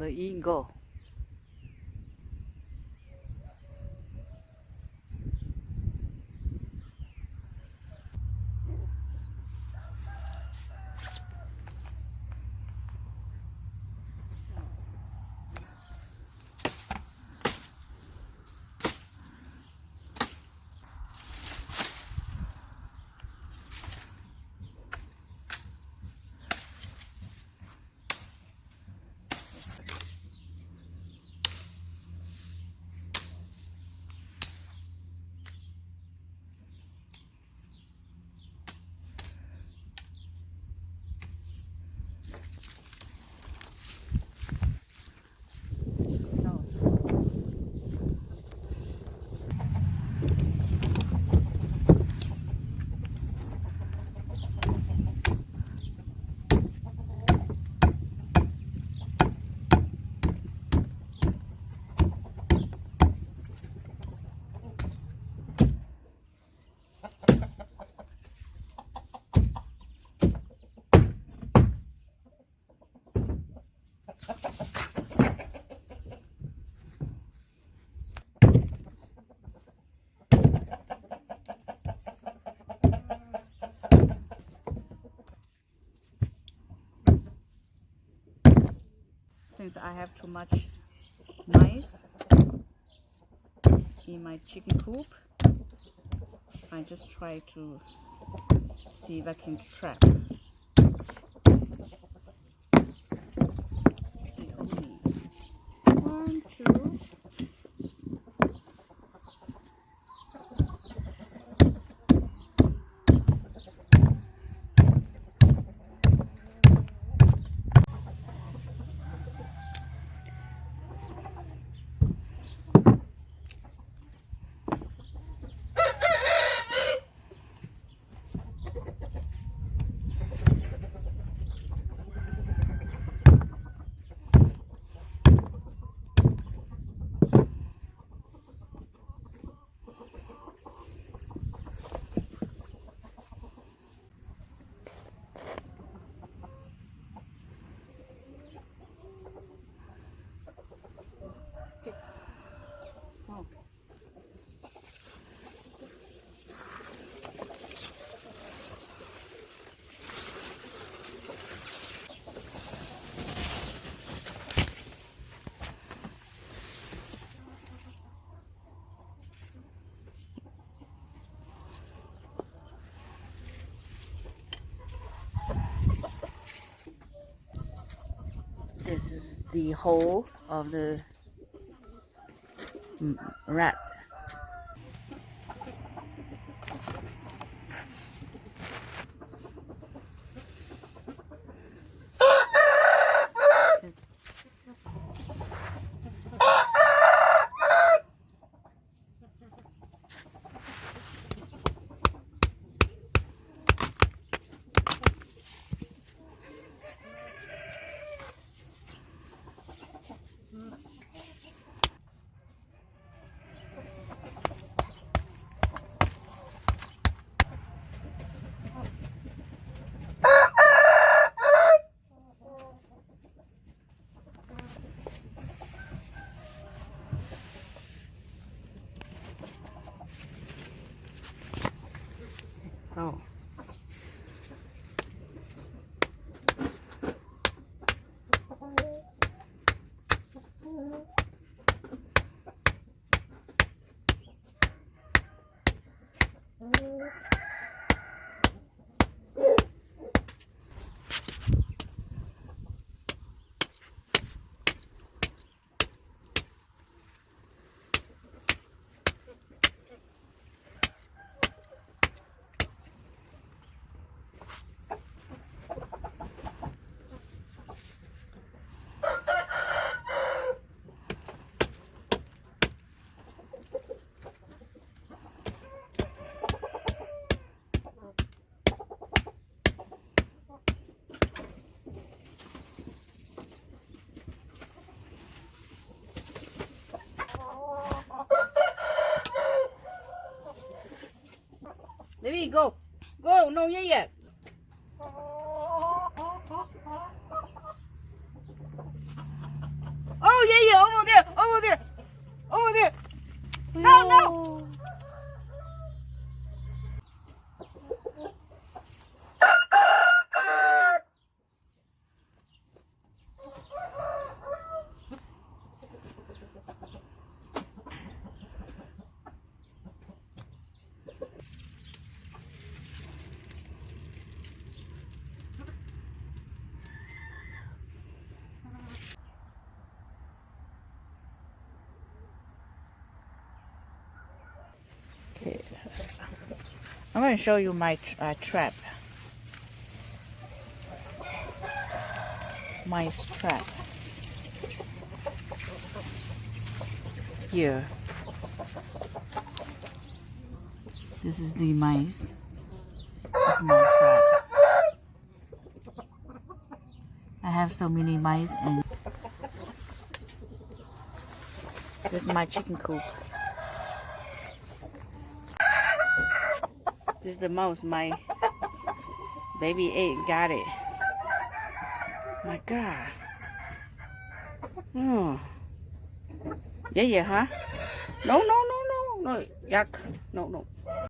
the eagle. Since I have too much mice in my chicken coop, I just try to see if I can trap. See, only 1, 2. This is the hole of the rat. Oh. Baby, go. Go. No, yet. I'm going to show you my trap. Mice trap. Here. This is the mice. This is my trap. I have so many mice and this is my chicken coop. This is the mouse my baby ate, got it. My God. Oh. Yeah, huh? No. Yuck. No.